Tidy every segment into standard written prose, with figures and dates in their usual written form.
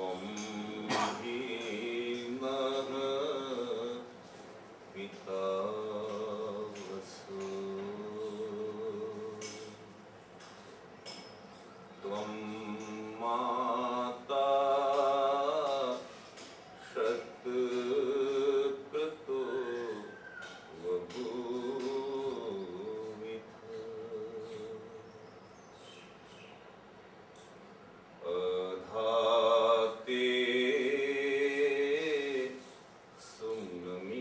त्वं भीमः पितावसु त्वं माता शतक्रतुः बभूविथ अधाते सुम्नमीमहे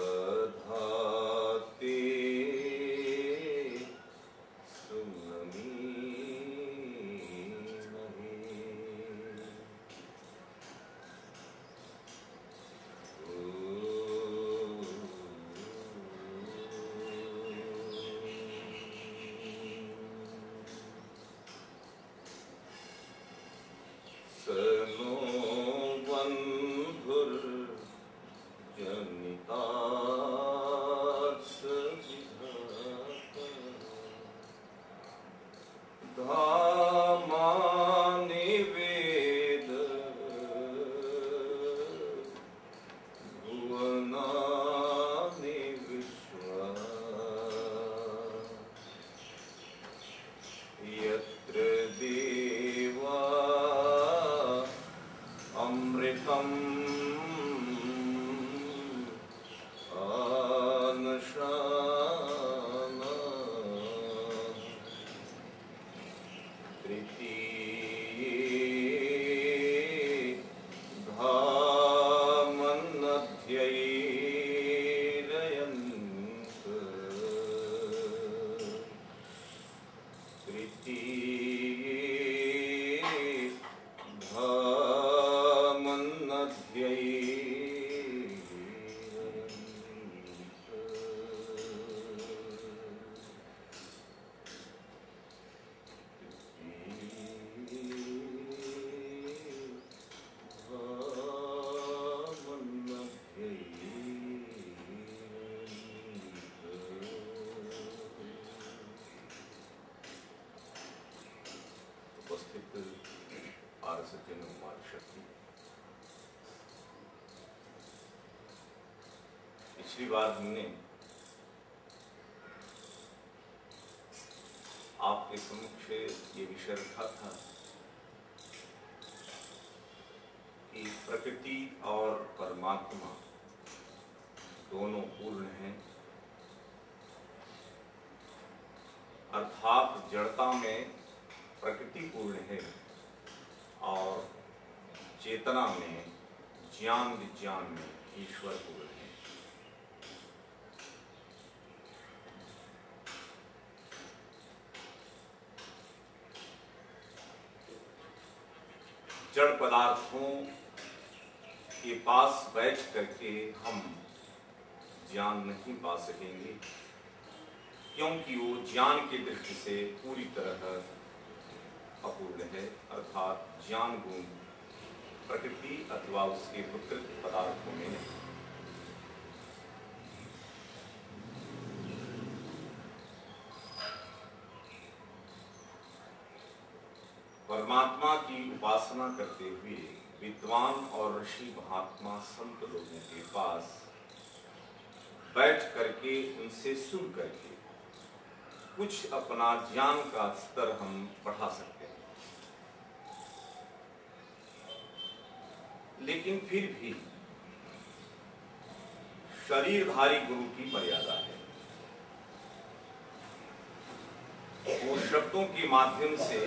अधाते सनो बन्धुर्जनितात्स विधाता धामानि वेद भुवनानि विश्वा यत्र देवा अमृतम् आनशाना तृतीये धामन्नध्ययैरयन्त तृतीये उपस्थित आर्यसज्जन शक्ति, पिछली बार हमने आपके समक्ष ये विषय रखा था कि प्रकृति और परमात्मा दोनों पूर्ण हैं, अर्थात जड़ता में प्रकृति पूर्ण है और चेतना में, ज्ञान विज्ञान में ईश्वर पूर्ण है। जड़ पदार्थों के पास बैठ करके हम ज्ञान नहीं पा सकेंगे, क्योंकि वो ज्ञान की दृष्टि से पूरी तरह अपूर्ण है, अर्थात ज्ञान गुण प्रकृति अथवा उसके प्रकृत पदार्थों में नहीं। परमात्मा की उपासना करते हुए विद्वान और ऋषि महात्मा संत लोगों के पास बैठ करके उनसे सुन करके कुछ अपना ज्ञान का स्तर हम बढ़ा सकते हैं, लेकिन फिर भी शरीरधारी गुरु की मर्यादा है। वो शब्दों के माध्यम से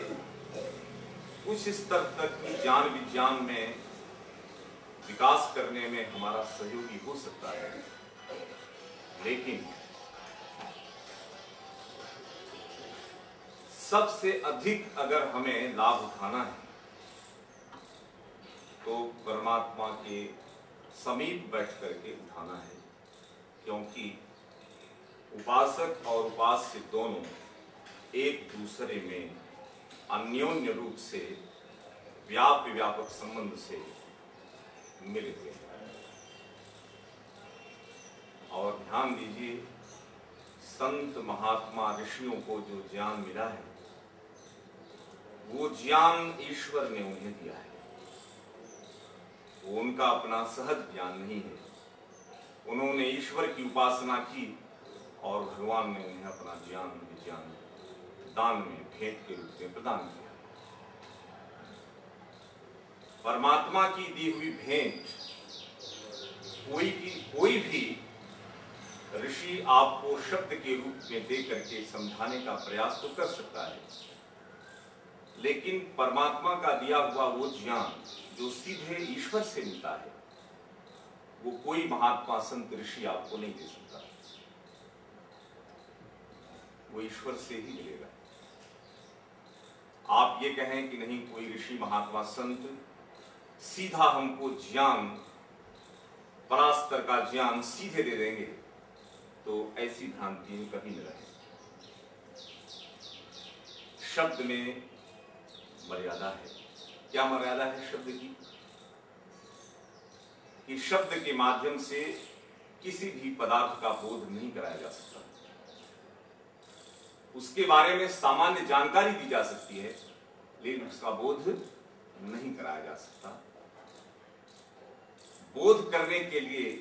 उस स्तर तक की ज्ञान विज्ञान में विकास करने में हमारा सहयोगी हो सकता है, लेकिन सबसे अधिक अगर हमें लाभ उठाना है तो परमात्मा के समीप बैठ करके उठाना है, क्योंकि उपासक और उपास्य दोनों एक दूसरे में अन्योन्य रूप से व्यापक संबंध से मिले हुए हैं। और ध्यान दीजिए, संत महात्मा ऋषियों को जो ज्ञान मिला है वो ज्ञान ईश्वर ने उन्हें दिया है। वो उनका अपना सहज ज्ञान नहीं है। उन्होंने ईश्वर की उपासना की और भगवान ने उन्हें अपना ज्ञान विज्ञान दान में भेंट के रूप में प्रदान किया। परमात्मा की दी हुई भेंट कोई भी ऋषि आपको शब्द के रूप में दे करके समझाने का प्रयास तो कर सकता है, लेकिन परमात्मा का दिया हुआ वो ज्ञान जो सीधे ईश्वर से मिलता है वो कोई महात्मा संत ऋषि आपको नहीं दे सकता। वो ईश्वर से ही मिलेगा। आप ये कहें कि नहीं कोई ऋषि महात्मा संत सीधा हमको ज्ञान, परास्तर का ज्ञान सीधे दे देंगे, तो ऐसी भ्रांति कभी न रहे। शब्द में मर्यादा है। क्या मर्यादा है शब्द की? कि शब्द के माध्यम से किसी भी पदार्थ का बोध नहीं कराया जा सकता। उसके बारे में सामान्य जानकारी दी जा सकती है, लेकिन उसका बोध नहीं कराया जा सकता। बोध करने के लिए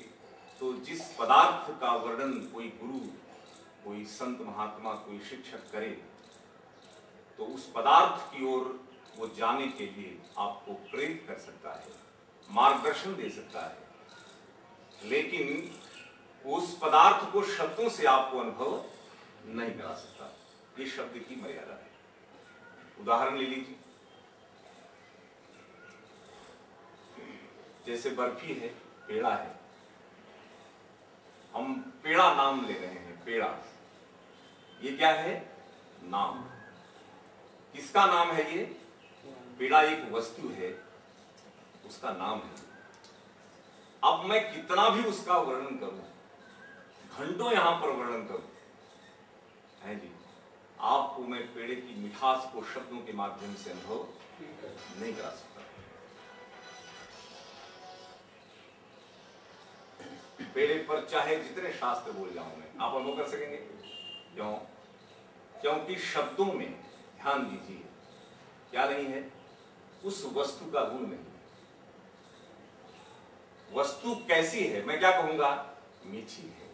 तो जिस पदार्थ का वर्णन कोई गुरु, कोई संत महात्मा, कोई शिक्षक करे, तो उस पदार्थ की ओर वो जाने के लिए आपको प्रेरित कर सकता है, मार्गदर्शन दे सकता है, लेकिन उस पदार्थ को शब्दों से आपको अनुभव नहीं करा सकता। ये शब्द की मर्यादा है। उदाहरण ले लीजिए, जैसे बर्फी है, पेड़ा है। हम पेड़ा नाम ले रहे हैं। पेड़ा, ये क्या है? नाम। किसका नाम है ये? पेड़ा एक वस्तु है, उसका नाम है। अब मैं कितना भी उसका वर्णन करूं, घंटों यहां पर वर्णन करूं, है जी, आपको मैं पेड़े की मिठास को शब्दों के माध्यम से अनुभव नहीं करा सकता। पेड़े पर चाहे जितने शास्त्र बोल जाऊं मैं, आप अनुभव कर सकेंगे? क्यों? क्योंकि शब्दों में, ध्यान दीजिए, क्या नहीं है? उस वस्तु का गुण नहीं। वस्तु कैसी है? मैं क्या कहूंगा? मीठी है,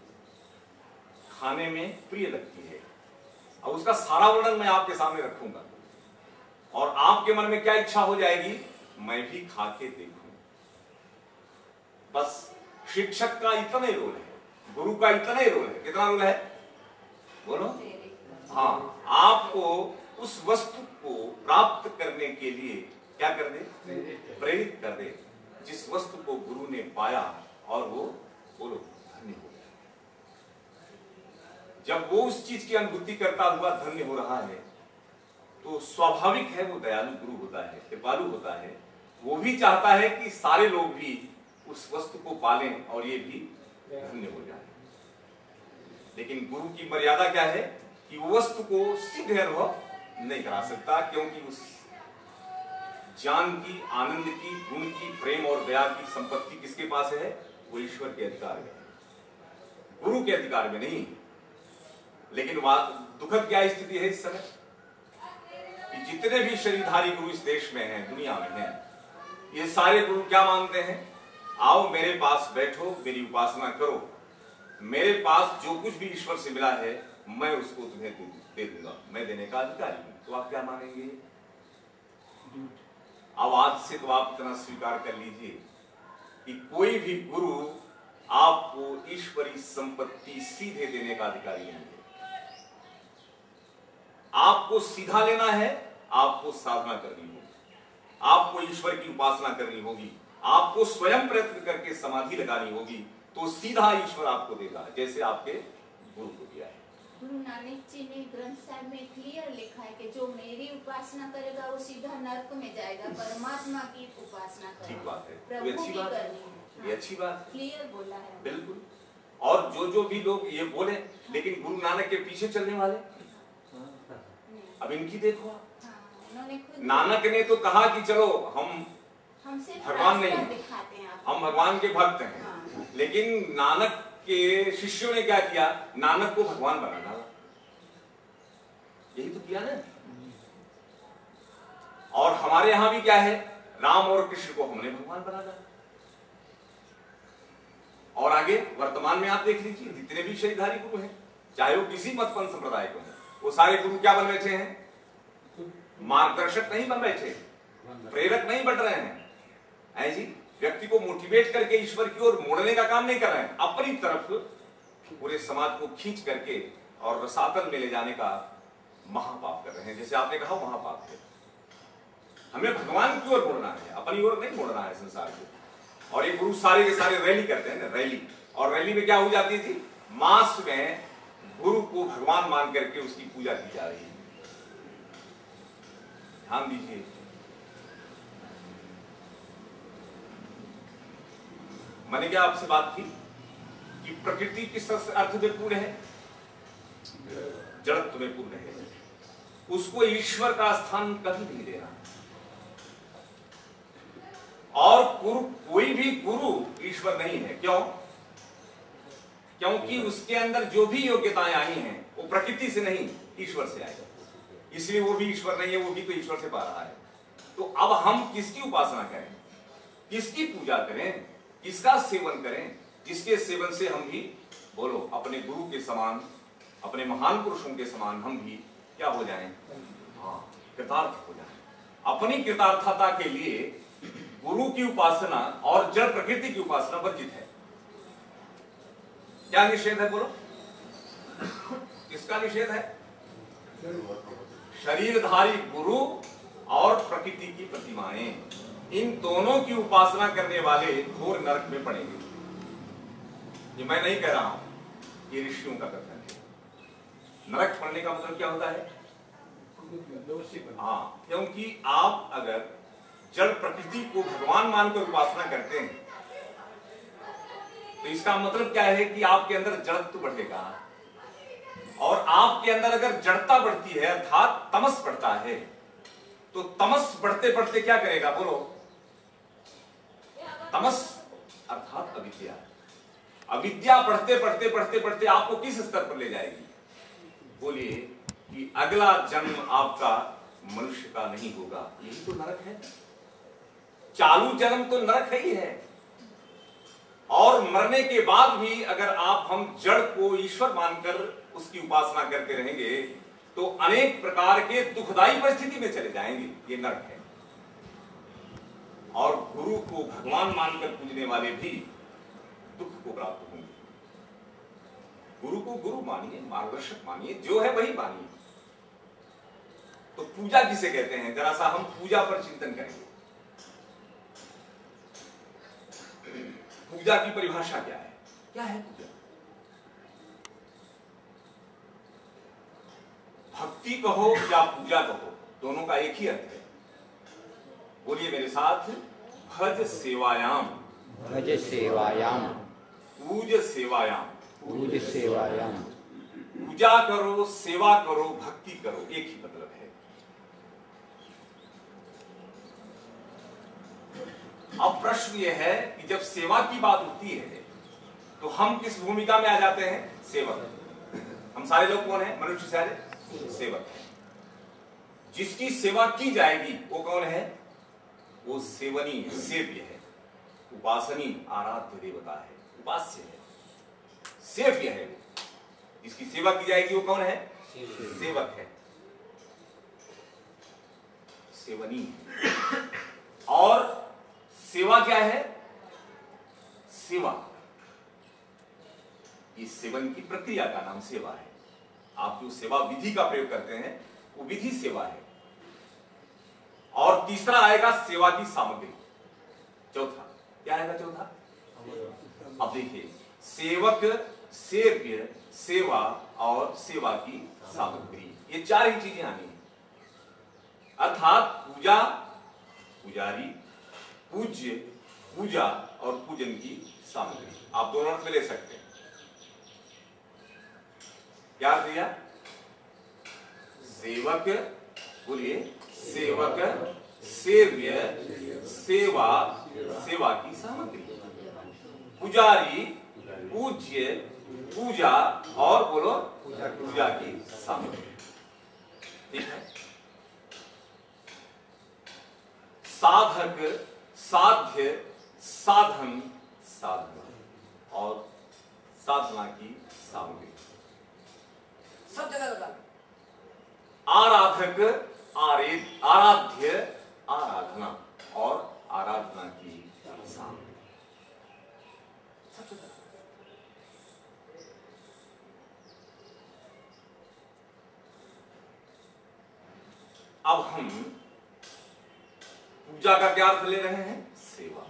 खाने में प्रिय लगती है। अब उसका सारा वर्णन मैं आपके सामने रखूंगा और आपके मन में क्या इच्छा हो जाएगी? मैं भी खा के देखूं। बस शिक्षक का इतना ही रोल है, गुरु का इतना ही रोल है। कितना रोल है? बोलो। हाँ, आपको उस वस्तु को प्राप्त करने के लिए क्या कर दे? प्रेरित कर दे। जिस वस्तु को गुरु ने पाया और वो, बोलो, धन्य हो गया। जब वो उस चीज की अनुभूति करता हुआ धन्य हो रहा है, तो स्वाभाविक है वो दयालु गुरु होता है, कृपालु होता है। वो भी चाहता है कि सारे लोग भी उस वस्तु को पालें और ये भी धन्य हो जाए। लेकिन गुरु की मर्यादा क्या है? कि वो वस्तु को सीधे अनुभव नहीं करा सकता, क्योंकि उस ज्ञान की, आनंद की, गुण की, प्रेम और दया की संपत्ति किसके पास है? वो ईश्वर के अधिकार में है, गुरु के अधिकार में नहीं। लेकिन दुखद क्या स्थिति है इस समय कि जितने भी शरीरधारी गुरु इस देश में हैं, दुनिया में हैं, ये सारे गुरु क्या मानते हैं? आओ मेरे पास बैठो, मेरी उपासना करो, मेरे पास जो कुछ भी ईश्वर से मिला है मैं उसको तुम्हें दे दूंगा, मैं देने का अधिकारी हूं। तो आप क्या मानेंगे? अब आज से तो आप इतना स्वीकार कर लीजिए कि कोई भी गुरु आपको ईश्वरी संपत्ति सीधे देने का अधिकारी नहीं है। आपको सीधा लेना है, आपको साधना करनी होगी, आपको ईश्वर की उपासना करनी होगी, आपको स्वयं प्रयत्न करके समाधि लगानी होगी, तो सीधा ईश्वर आपको देगा, जैसे आपके गुरु को दिया है। गुरु नानक जी ने ग्रंथ साहिब में क्लियर लिखा है कि जो मेरी उपासना करेगा वो सीधा नरक में जाएगा, परमात्मा की उपासना करेगा। ठीक बात है, प्रभु अच्छी की बात है, करनी है। ये अच्छी बात है, क्लियर बोला है, बिल्कुल। और जो भी लोग ये बोले, लेकिन गुरु नानक के पीछे चलने वाले, अब इनकी देखो। नानक ने तो कहा कि चलो हम भगवान नहीं हैं, हम भगवान के भक्त हैं, लेकिन नानक के शिष्यों ने क्या किया? नानक को भगवान बना डाला। यही तो किया ना। और हमारे यहां भी क्या है, राम और कृष्ण को हमने भगवान बना डाला। और आगे वर्तमान में आप देख लीजिए, जितने भी शरीरधारी गुरु हैं, चाहे वो किसी मतपंथ संप्रदाय को हैं, वो सारे गुरु क्या बन बैठे हैं? मार्गदर्शक नहीं बन बैठे, प्रेरक नहीं बन रहे हैं। ऐसी व्यक्ति को मोटिवेट करके ईश्वर की ओर मोड़ने का काम नहीं कर रहे हैं, अपनी तरफ पूरे समाज को खींच करके और रसातल में ले जाने का महापाप कर रहे हैं। जैसे आपने कहा महापाप है। हमें भगवान की ओर मोड़ना है, अपनी ओर नहीं मोड़ना है संसार को। और ये गुरु सारे के सारे रैली करते हैं ना, रैली। और रैली में क्या हो जाती थी? मास में गुरु को भगवान मान करके उसकी पूजा की जा रही है। ध्यान दीजिए, मैंने क्या आपसे बात की कि प्रकृति किस अर्थ में पूर्ण है? जड़त्व में पूर्ण है। उसको ईश्वर का स्थान कभी नहीं देना। और कोई भी गुरु ईश्वर नहीं है। क्यों? क्योंकि उसके अंदर जो भी योग्यताएं आई हैं वो प्रकृति से नहीं, ईश्वर से आई। इसलिए वो भी ईश्वर नहीं है, वो भी तो ईश्वर से पा रहा है। तो अब हम किसकी उपासना करें, किसकी पूजा करें, किसका सेवन करें, जिसके सेवन से हम भी बोलो अपने गुरु के समान, अपने महान पुरुषों के समान हम भी क्या हो जाएं? हाँ, कृतार्थ हो जाएं। अपनी कृतार्थता के लिए गुरु की उपासना और जड़ प्रकृति की उपासना वर्जित है। क्या निषेध है बोलो? किसका निषेध है? शरीरधारी गुरु और प्रकृति की प्रतिमाएं, इन दोनों की उपासना करने वाले घोर नरक में पड़ेंगे। ये मैं नहीं कह रहा हूं, ये ऋषियों का कथन है। नरक पड़ने का मतलब क्या होता है? हाँ, क्योंकि आप अगर जड़ प्रकृति को भगवान मानकर उपासना करते हैं तो इसका मतलब क्या है कि आपके अंदर जड़त्व बढ़ेगा। और आपके अंदर अगर जड़ता बढ़ती है अर्थात तमस बढ़ता है, तो तमस बढ़ते बढ़ते क्या करेगा बोलो? तमस अर्थात अविद्या। अविद्या बढ़ते बढ़ते बढ़ते बढ़ते आपको किस स्तर पर ले जाएगी? बोलिए कि अगला जन्म आपका मनुष्य का नहीं होगा। यही तो नरक है। चालू जन्म तो नरक ही है। और मरने के बाद भी अगर हम जड़ को ईश्वर मानकर उसकी उपासना करते रहेंगे तो अनेक प्रकार के दुखदाई परिस्थिति में चले जाएंगे। ये नरक है। और गुरु को भगवान मानकर पूजने वाले भी दुख को प्राप्त होंगे। गुरु को गुरु मानिए, मार्गदर्शक मानिए, जो है वही मानिए। तो पूजा किसे कहते हैं? जरा सा हम पूजा पर चिंतन करेंगे। पूजा की परिभाषा क्या है? क्या है पूजा? भक्ति कहो या पूजा कहो, दोनों का एक ही अर्थ है। बोलिए मेरे साथ, भज सेवायाम, भज सेवायाम, पूज सेवायाम। पूज सेवायाम। पूजा करो, सेवा करो, भक्ति करो, एक ही मतलब है। अब प्रश्न यह है कि जब सेवा की बात होती है तो हम किस भूमिका में आ जाते हैं? सेवक। हम सारे लोग कौन हैं? मनुष्य सारे सेवक हैं। जिसकी सेवा की जाएगी वो कौन है? वो सेवनी, सेव्य है, उपासनी, आराध्य देवता है, उपास्य है, सेव्य है। जिसकी सेवा की जाएगी वो कौन है? सेवक है, सेवनी। और सेवा क्या है? सेवा, इस सेवन की प्रक्रिया का नाम सेवा है। आप जो सेवा विधि का प्रयोग करते हैं वो विधि सेवा है। और तीसरा आएगा सेवा की सामग्री। चौथा क्या आएगा? चौथा, अब देखिए, सेवक, सेव्य, सेवा और सेवा की सामग्री, ये चार ही चीजें आनी है। अर्थात पूजा, पुजारी, पूज्य, पूजा और पूजन की सामग्री। आप दोनों अर्थ में ले सकते हैं। क्या दिया? सेवक, बोलिए, सेवक, सेव्य, सेवा, सेवा की सामग्री, पुजारी, पूज्य, पूजा और बोलो पूजा की सामग्री। ठीक है। साधक, साध्य, साधन, साधना और साधना की सामग्री सब जगह लगा। आराधक, आराध्य, आराधना और आराधना की सामग्री सब जगह। अब हम पूजा का क्या अर्थ ले रहे हैं? सेवा।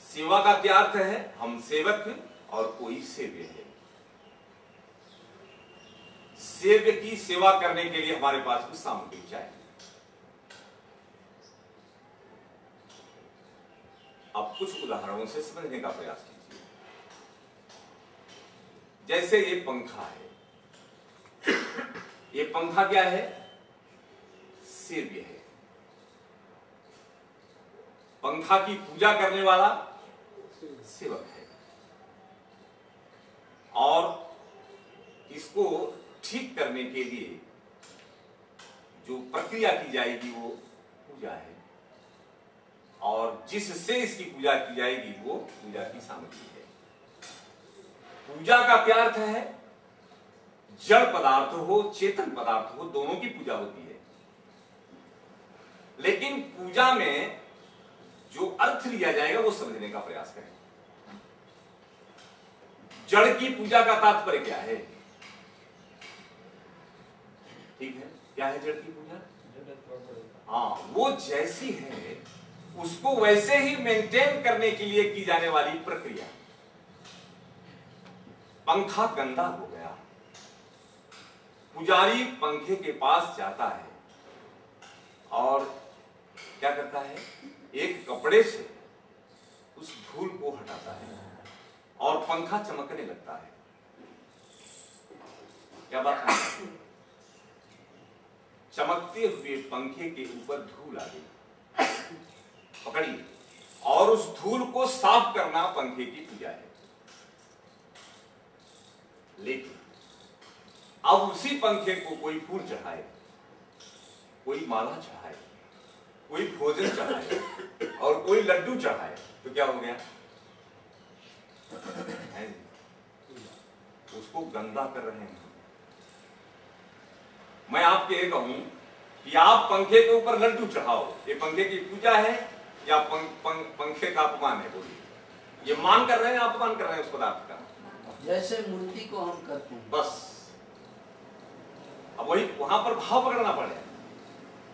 सेवा का क्या अर्थ है? हम सेवक और कोई सेव्य है। सेव्य की सेवा करने के लिए हमारे पास कुछ सामग्री चाहिए। अब कुछ उदाहरणों से समझने का प्रयास कीजिए। जैसे ये पंखा है, ये पंखा क्या है? सेव्य है। पंखा की पूजा करने वाला सेवक है और इसको ठीक करने के लिए जो प्रक्रिया की जाएगी वो पूजा है और जिससे इसकी पूजा की जाएगी वो पूजा की सामग्री है। पूजा का क्या अर्थ है? जड़ पदार्थ हो, चेतन पदार्थ हो, दोनों की पूजा होती है। लेकिन पूजा में जो अर्थ लिया जाएगा वो समझने का प्रयास करें। जड़ की पूजा का तात्पर्य क्या है? ठीक है, क्या है जड़ की पूजा? हाँ, वो जैसी है उसको वैसे ही मेंटेन करने के लिए की जाने वाली प्रक्रिया। पंखा गंदा हो गया, पुजारी पंखे के पास जाता है और क्या करता है? एक कपड़े से उस धूल को हटाता है और पंखा चमकने लगता है। क्या बात है? चमकते हुए पंखे के ऊपर धूल आ गई, पकड़िए, और उस धूल को साफ करना पंखे की पूजा है। लेकिन अब उसी पंखे को कोई फूल चढ़ाए, कोई माला चढ़ाए, कोई भोजन चढ़ाए और कोई लड्डू चढ़ाए तो क्या हो गया? उसको गंदा कर रहे हैं। मैं आपके ये कहूं कि आप पंखे के ऊपर लड्डू चढ़ाओ, ये पंखे की पूजा है या पंखे का अपमान है? बोलिए। ये मान कर रहे हैं, अपमान कर रहे हैं उस पदार्थ का? जैसे मूर्ति को हम करते हैं बस। अब वही वहां पर भाव पकड़ना पड़ेगा।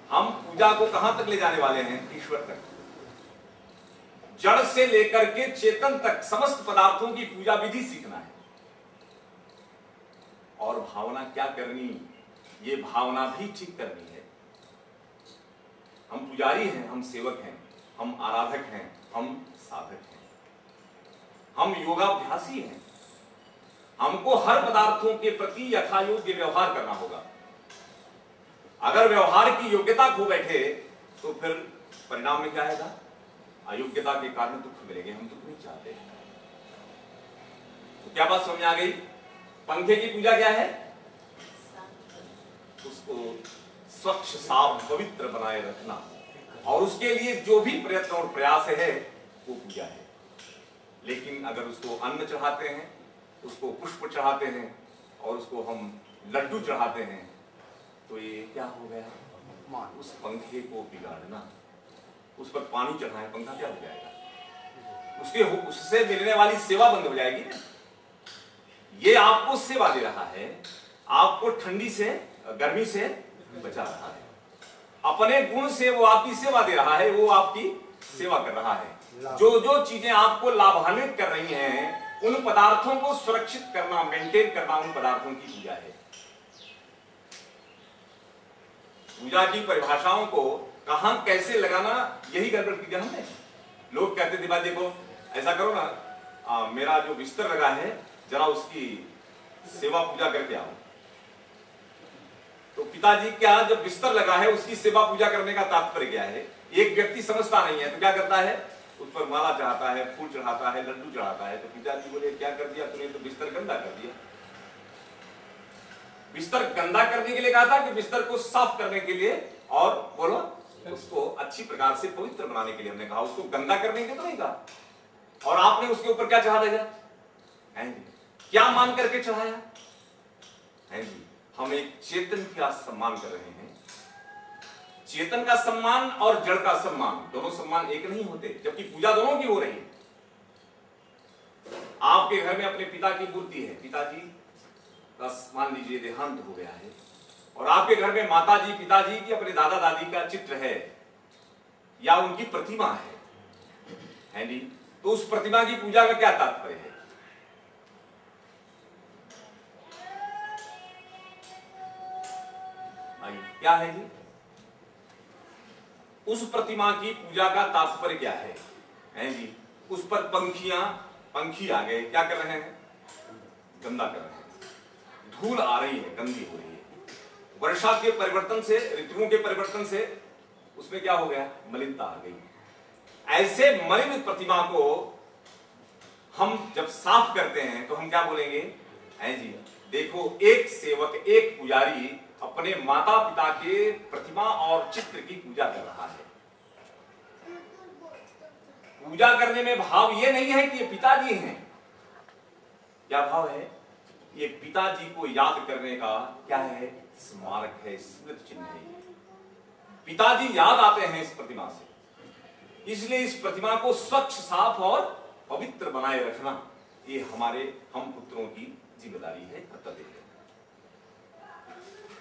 हम पूजा को कहां तक ले जाने वाले हैं? ईश्वर तक। जड़ से लेकर के चेतन तक समस्त पदार्थों की पूजा विधि सीखना है। और भावना क्या करनी, ये भावना भी ठीक करनी है। हम पुजारी हैं, हम सेवक हैं, हम आराधक हैं, हम साधक हैं, हम योगाभ्यासी हैं। हमको हर पदार्थों के प्रति यथायोग्य व्यवहार करना होगा। अगर व्यवहार की योग्यता खो बैठे तो फिर परिणाम में क्या आएगा? अयोग्यता के कारण दुख मिलेंगे। हम दुख नहीं चाहते। तो क्या बात समझ में आ गई? पंखे की पूजा क्या है? उसको स्वच्छ, साफ, पवित्र बनाए रखना और उसके लिए जो भी प्रयत्न और प्रयास है वो पूजा है। लेकिन अगर उसको अन्न चढ़ाते हैं, उसको पुष्प चढ़ाते हैं और उसको हम लड्डू चढ़ाते हैं तो ये क्या हो गया? उस पंखे को बिगाड़ना। उस पर पानी चढ़ाए, पंखा क्या हो जाएगा? उससे मिलने वाली सेवा बंद हो जाएगी ना। ये आपको सेवा दे रहा है, आपको ठंडी से, गर्मी से बचा रहा है। अपने गुण से वो आपकी सेवा दे रहा है, वो आपकी सेवा कर रहा है। जो जो चीजें आपको लाभान्वित कर रही हैं उन पदार्थों को सुरक्षित करना, मेंटेन करना, उन पदार्थों की पूजा है। पूजा की परिभाषाओं को कहां कैसे लगाना, यही गड़बड़ किया हमने। लोग कहते थे भाई देखो ऐसा करो ना, मेरा जो बिस्तर लगा है जरा उसकी सेवा पूजा करके आओ। तो पिताजी क्या, जब बिस्तर लगा है उसकी सेवा पूजा करने का तात्पर्य क्या है? एक व्यक्ति समझता नहीं है तो क्या करता है? उस पर माला चढ़ाता है, फूल चढ़ाता है, लड्डू चढ़ाता है। तो पिताजी बोले क्या कर दिया तूने? तो बिस्तर गंदा कर दिया। बिस्तर गंदा करने के लिए कहा था कि बिस्तर को साफ करने के लिए और बोलो उसको अच्छी प्रकार से पवित्र बनाने के लिए हमने कहा, उसको गंदा करने के लिए तो नहीं कहा। और आपने उसके ऊपर क्या चढ़ा दिया है जी? क्या मान करके चढ़ाया है जी? हम एक चेतन का सम्मान कर रहे हैं। चेतन का सम्मान और जड़ का सम्मान, दोनों सम्मान एक नहीं होते, जबकि पूजा दोनों की हो रही है। आपके घर में अपने पिता की मूर्ति है, पिताजी का मान लीजिए देहांत हो गया है, और आपके घर में माताजी पिताजी की अपने दादा दादी का चित्र है या उनकी प्रतिमा है जी? तो उस प्रतिमा की पूजा का क्या तात्पर्य है? क्या है जी? उस प्रतिमा की पूजा का तात्पर्य क्या है जी? उस पर पंखी आ गए, क्या कर रहे हैं? गंदा कर रहे हैं, धूल आ रही है, गंदी हो रही है। वर्षा के परिवर्तन से, ऋतुओं के परिवर्तन से उसमें क्या हो गया? मलिनता आ गई। ऐसे मलिन प्रतिमा को हम जब साफ करते हैं तो हम क्या बोलेंगे है जी? देखो, एक सेवक, एक पुजारी अपने माता पिता के प्रतिमा और चित्र की पूजा कर रहा है। पूजा करने में भाव ये नहीं है कि ये पिताजी हैं, क्या भाव है? ये पिताजी को याद करने का क्या है? स्मारक है, स्मृति चिन्ह है। पिताजी याद आते हैं इस प्रतिमा से, इसलिए इस प्रतिमा को स्वच्छ, साफ और पवित्र बनाए रखना ये हम पुत्रों की जिम्मेदारी है, कर्तव्य है।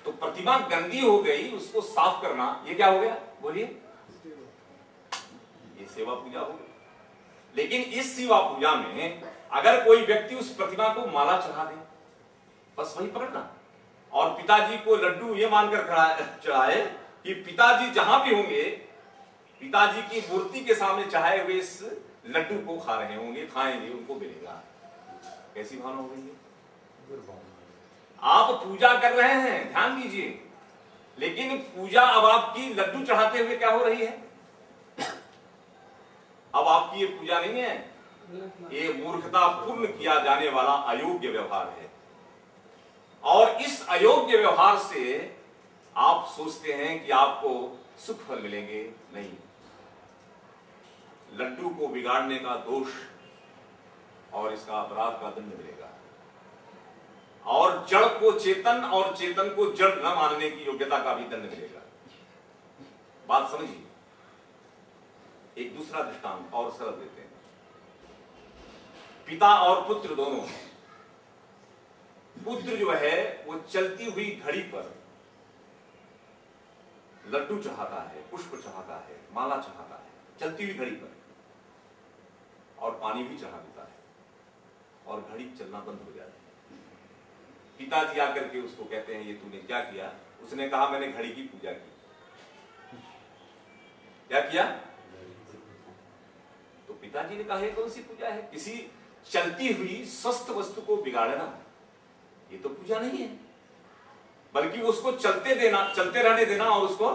तो प्रतिमा गंदी हो गई, उसको साफ करना ये क्या हो गया? बोलिए, ये सेवा पूजा हो गई। लेकिन इस सेवा पूजा में अगर कोई व्यक्ति उस प्रतिमा को माला चढ़ा दे, बस वही पकड़ना, और पिताजी को लड्डू ये मानकर चढ़ाए कि पिताजी जहां भी होंगे, पिताजी की मूर्ति के सामने चढ़ाए हुए इस लड्डू को खा रहे होंगे, खाएंगे, उनको मिलेगा। कैसी भावना हो गई है? आप पूजा कर रहे हैं, ध्यान दीजिए, लेकिन पूजा अब आपकी लड्डू चढ़ाते हुए क्या हो रही है? अब आपकी ये पूजा नहीं है, ये मूर्खता पूर्ण किया जाने वाला अयोग्य व्यवहार है। और इस अयोग्य व्यवहार से आप सोचते हैं कि आपको सुख फल मिलेंगे, नहीं। लड्डू को बिगाड़ने का दोष और इसका अपराध का दंड मिलेगा, और जड़ को चेतन और चेतन को जड़ न मानने की योग्यता का भी दंड मिलेगा। बात समझिए। एक दूसरा दृष्टांत और सरल देते हैं। पिता और पुत्र दोनों, पुत्र जो है वो चलती हुई घड़ी पर लड्डू चढ़ाता है, पुष्प चढ़ाता है, माला चढ़ाता है, चलती हुई घड़ी पर, और पानी भी चढ़ा देता है, और घड़ी चलना बंद हो जाती है। पिताजी आकर के उसको कहते हैं, ये तूने क्या किया? उसने कहा, मैंने घड़ी की पूजा की। क्या किया? तो पिताजी ने कहा, ये कौन सी पूजा है? किसी चलती हुई स्वस्थ वस्तु को बिगाड़ना, ये तो पूजा नहीं है, बल्कि उसको चलते रहने देना, और उसको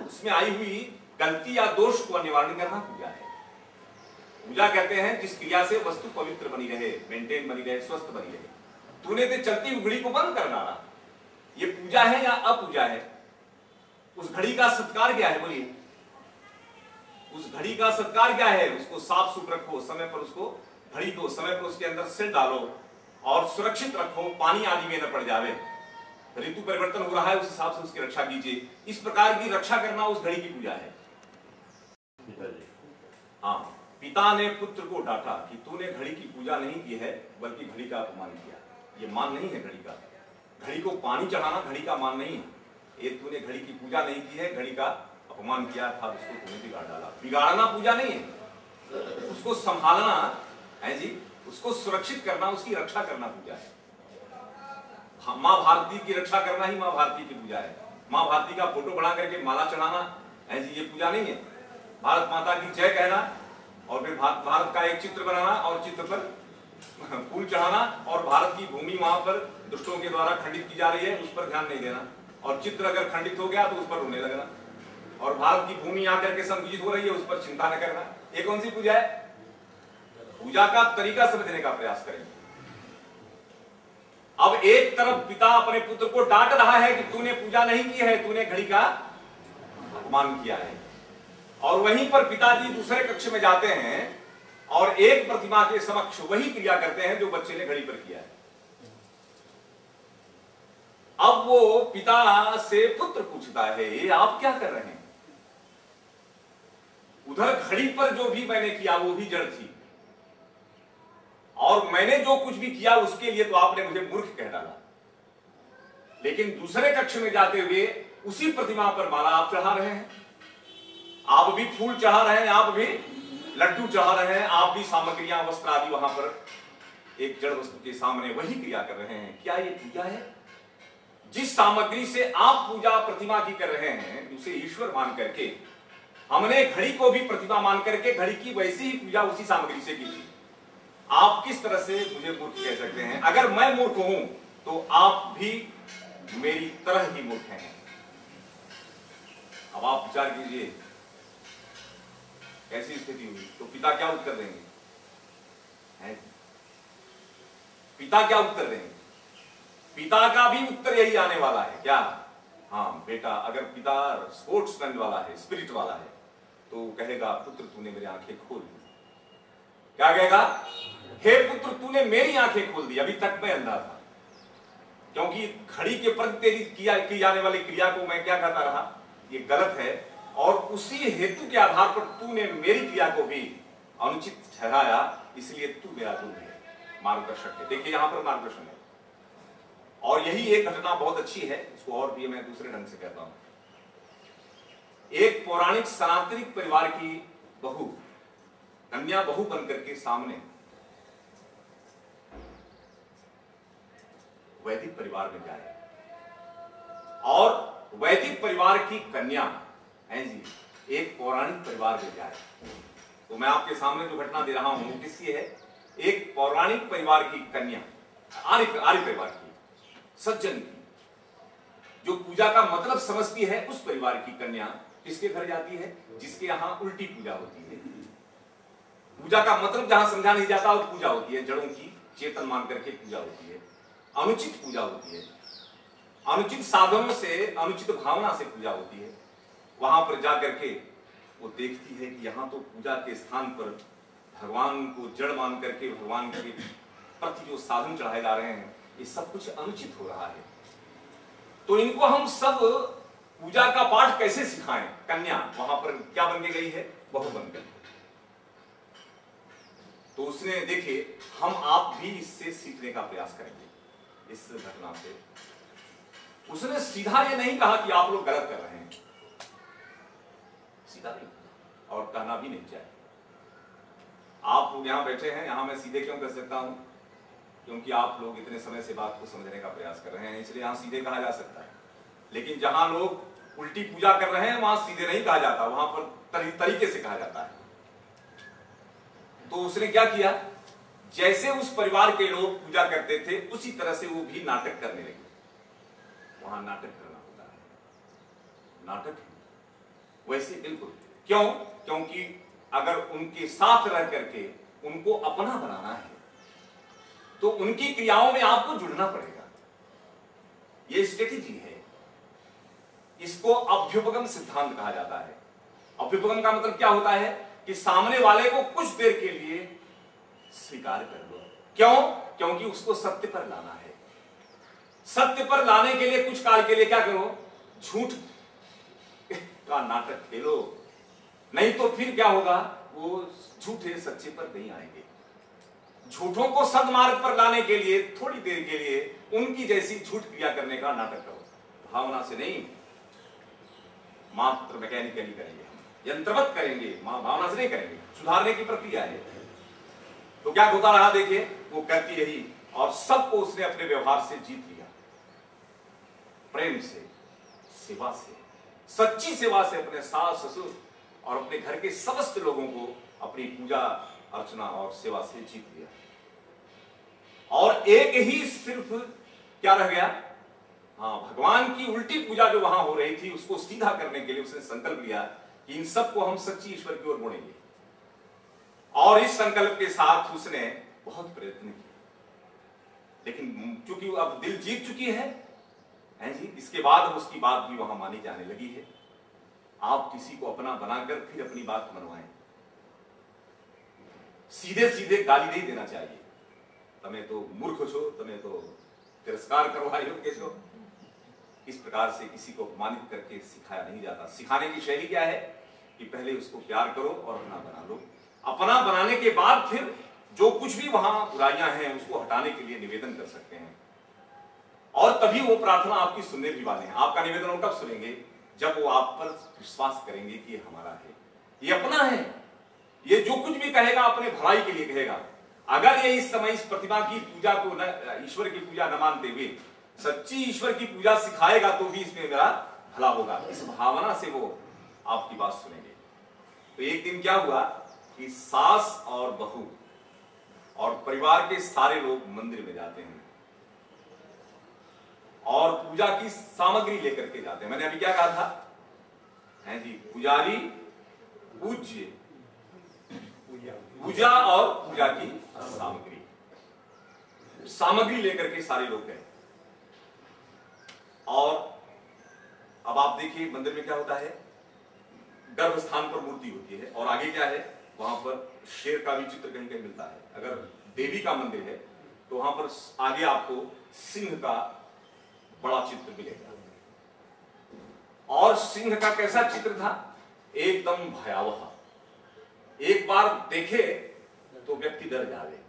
उसमें आई हुई गलती या दोष को निवारण करना पूजा है। पूजा कहते हैं जिस क्रिया से वस्तु पवित्र बनी रहे, मेंटेन बनी रहे, स्वस्थ बनी रहे। तूने तो चलती हुई घड़ी को बंद कर डाला, ये पूजा है या अपूजा है? उस घड़ी का सत्कार क्या है? बोलिए, उस घड़ी का सत्कार क्या है? उसको साफ सुथरा रखो, समय पर उसको घड़ी को समय पर उसके अंदर सिल डालो और सुरक्षित रखो, पानी आदि में न पड़ जावे। ऋतु परिवर्तन हो रहा है, उस हिसाब से उसकी रक्षा कीजिए। इस प्रकार की रक्षा करना उस घड़ी की पूजा है। हाँ, पिता ने पुत्र को डांटा कि तूने घड़ी की पूजा नहीं की है, बल्कि घड़ी का अपमान किया। ये मान नहीं है घड़ी का। घड़ी को पानी चढ़ाना घड़ी का मान नहीं है। ये तूने घड़ी की पूजा नहीं की है, घड़ी का अपमान किया था, उसको तूने बिगाड़ डाला। बिगाड़ना पूजा नहीं है, उसको संभालना है जी, उसको सुरक्षित करना, उसकी रक्षा करना पूजा है। माँ भारती की रक्षा करना ही माँ भारती की पूजा है। माँ भारती का फोटो बना करके माला चढ़ाना है जी, ये पूजा नहीं है। भारत माता की जय कहना, और फिर भारत का एक चित्र बनाना और चित्र पर फूल चढ़ाना, और भारत की भूमि वहां पर दुष्टों के द्वारा खंडित की जा रही है, उस पर ध्यान नहीं देना, और चित्र अगर खंडित हो गया तो उस पर रोने लगना, और भारत की भूमि आकर के संकुचित हो रही है, उस पर चिंता न करना। ये कौन सी पूजा है? पूजा का तरीका समझने का प्रयास करें। अब एक तरफ पिता अपने पुत्र को डांट रहा है कि तूने पूजा नहीं की है, तूने घड़ी का अपमान किया है, और वहीं पर पिताजी दूसरे कक्ष में जाते हैं और एक प्रतिमा के समक्ष वही क्रिया करते हैं जो बच्चे ने घड़ी पर किया है। अब वो पिता से पुत्र पूछता है, ये आप क्या कर रहे हैं? उधर घड़ी पर जो भी मैंने किया वो भी जड़ थी, और मैंने जो कुछ भी किया उसके लिए तो आपने मुझे मूर्ख कह डाला, लेकिन दूसरे कक्ष में जाते हुए उसी प्रतिमा पर माला आप चढ़ा रहे हैं, आप भी फूल चढ़ा रहे हैं, आप भी लड्डू चढ़ा रहे हैं, आप भी सामग्रियां वस्त्र आदि वहां पर एक जड़ वस्तु के सामने वही क्रिया कर रहे हैं। क्या ये पूजा है? जिस सामग्री से आप पूजा प्रतिमा की कर रहे हैं उसे ईश्वर मान करके, हमने घड़ी को भी प्रतिमा मान करके घड़ी की वैसी ही पूजा उसी सामग्री से की थी। आप किस तरह से मुझे मूर्ख कह सकते हैं? अगर मैं मूर्ख हूं तो आप भी मेरी तरह ही मूर्ख हैं। अब आप विचार कीजिए कैसी स्थिति हुई। तो पिता क्या उत्तर देंगे? पिता क्या उत्तर देंगे? पिता का भी उत्तर यही आने वाला है। क्या? हाँ बेटा, अगर पिता स्पोर्ट्समैन वाला है, स्पिरिट वाला है, तो कहेगा पुत्र तूने मेरी आंखें खोल दी। क्या कहेगा? हे पुत्र तूने मेरी आंखें खोल दी, अभी तक मैं अंधा था, क्योंकि घड़ी के प्रति तेरी की जाने वाली क्रिया को मैं क्या कहता रहा, ये गलत है, और उसी हेतु के आधार पर तूने मेरी क्रिया को भी अनुचित ठहराया, इसलिए तू मेरा गुरु है, मार्गदर्शक है। देखिए यहां पर मार्गदर्शन है, और यही एक घटना बहुत अच्छी है, इसको और भी मैं दूसरे ढंग से कहता हूं। एक पौराणिक सनातनी परिवार की बहू, कन्या बहू बनकर के सामने वैदिक परिवार में जाए, और वैदिक परिवार की कन्या है जी एक पौराणिक परिवार में जाए, तो मैं आपके सामने जो घटना दे रहा हूं किसकी है? एक पौराणिक परिवार की कन्या, आर्य परिवार की, सज्जन की, जो पूजा का मतलब समझती है, उस परिवार की कन्या किसके घर जाती है? जिसके यहां उल्टी पूजा होती है। पूजा का मतलब जहां समझा नहीं जाता वो पूजा होती है, जड़ों की चेतन मान करके पूजा होती है, अनुचित पूजा होती है, अनुचित साधनों से, अनुचित भावना से पूजा होती है। वहां पर जाकर के वो देखती है कि यहां तो पूजा के स्थान पर भगवान को जड़ मान करके भगवान के प्रति जो साधन चढ़ाए जा रहे हैं, ये सब कुछ अनुचित हो रहा है। तो इनको हम सब पूजा का पाठ कैसे सिखाएं? कन्या वहां पर क्या बन के गई है? बहू बन गई। तो उसने, देखिए हम आप भी इससे सीखने का प्रयास करेंगे इस घटना से। उसने सीधा ये नहीं कहा कि आप लोग गलत कर रहे हैं, सीधा नहीं, और कहना भी नहीं चाहिए। आप लोग यहां बैठे हैं, यहां मैं सीधे क्यों कर सकता हूं? क्योंकि आप लोग इतने समय से बात को समझने का प्रयास कर रहे हैं, इसलिए यहां सीधे कहा जा सकता है। लेकिन जहां लोग उल्टी पूजा कर रहे हैं वहां सीधे नहीं कहा जाता, वहां पर तरीके से कहा जाता है। तो उसने क्या किया? जैसे उस परिवार के लोग पूजा करते थे उसी तरह से वो भी नाटक करने लगे। वहां नाटक करना होता है, नाटक वैसे बिल्कुल। क्यों? क्योंकि अगर उनके साथ रह करके उनको अपना बनाना है तो उनकी क्रियाओं में आपको जुड़ना पड़ेगा। यह स्ट्रेटेजी है, इसको अभ्युपगम सिद्धांत कहा जाता है। अभ्युपगम का मतलब क्या होता है? कि सामने वाले को कुछ देर के लिए स्वीकार कर लो। क्यों? क्योंकि उसको सत्य पर लाना है। सत्य पर लाने के लिए कुछ काल के लिए क्या करो? झूठ का नाटक खेलो, नहीं तो फिर क्या होगा? वो झूठे सच्चे पर नहीं आएंगे। झूठों को सदमार्ग पर लाने के लिए थोड़ी देर के लिए उनकी जैसी झूठ क्रिया करने का नाटक करो, भावना से नहीं, मात्र मैकेनिकली करेंगे, यंत्रवत करेंगे, भावना से नहीं करेंगे। सुधारने की प्रक्रिया है। तो क्या होता रहा? देखिए वो करती रही और सबको उसने अपने व्यवहार से जीत लिया, प्रेम से, सेवा से, सच्ची सेवा से अपने सास ससुर और अपने घर के समस्त लोगों को अपनी पूजा अर्चना और सेवा से जीत लिया। और एक ही सिर्फ क्या रह गया? हाँ, भगवान की उल्टी पूजा जो वहां हो रही थी उसको सीधा करने के लिए उसने संकल्प लिया कि इन सबको हम सच्ची ईश्वर की ओर मोड़ेंगे। और इस संकल्प के साथ उसने बहुत प्रयत्न किया। लेकिन चूंकि अब दिल जीत चुकी है जी, इसके बाद अब उसकी बात भी वहां मानी जाने लगी है। आप किसी को अपना बनाकर फिर अपनी बात मनवाएं। सीधे सीधे गाली नहीं देना चाहिए, तमें तो मूर्ख छो, तमें तो तिरस्कार करवायो के छो। इस प्रकार से किसी को अपमानित करके सिखाया नहीं जाता। सिखाने की शैली क्या है कि पहले उसको प्यार करो और अपना बना लो। अपना बनाने के बाद फिर जो कुछ भी वहां बुराइयां हैं उसको हटाने के लिए निवेदन कर सकते हैं, और तभी वो प्रार्थना आपकी सुनने भी वाले हैं। आपका निवेदन वो कब सुनेंगे? जब वो आप पर विश्वास करेंगे कि ये हमारा है, ये अपना है, ये जो कुछ भी कहेगा अपने भलाई के लिए कहेगा। अगर ये इस समय इस प्रतिमा की पूजा को न, ईश्वर की पूजा न मानते हुए सच्ची ईश्वर की पूजा सिखाएगा तो भी इसमें मेरा भला होगा, इस भावना से वो आपकी बात सुनेंगे। तो एक दिन क्या हुआ कि सास और बहू और परिवार के सारे लोग मंदिर में जाते हैं और पूजा की सामग्री लेकर के जाते हैं। मैंने अभी क्या कहा था हैं जी, पुजारी, पूज्य, पूजा और पूजा की सामग्री लेकर के सारे लोग गए। और अब आप देखिए मंदिर में क्या होता है, गर्भ स्थान पर मूर्ति होती है और आगे क्या है, वहां पर शेर का भी चित्र कहीं कहीं मिलता है। अगर देवी का मंदिर है तो वहां पर आगे आपको सिंह का बड़ा चित्र मिलेगा। और सिंह का कैसा चित्र था? एकदम भयावह। एक बार देखे तो व्यक्ति डर जावे,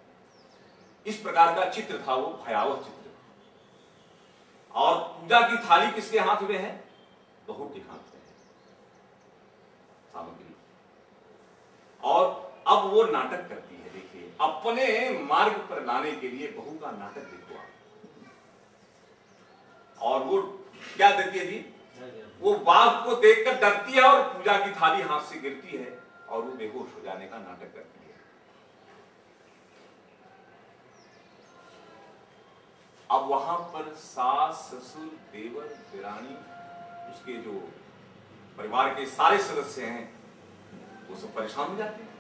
इस प्रकार का चित्र था वो, भयावह चित्र। और पूजा की थाली किसके हाथ में है? बहू के हाथ में है सामग्री। और अब वो नाटक करती है। देखिए, अपने मार्ग पर लाने के लिए बहू का नाटक देखो आप। और वो क्या देती है जी? वो बाघ को देखकर डरती है और पूजा की थाली हाथ से गिरती है और वो बेहोश हो जाने का नाटक करती है। अब वहां पर सास, ससुर, देवर, देरानी, उसके जो परिवार के सारे सदस्य हैं वो सब परेशान हो जाते हैं।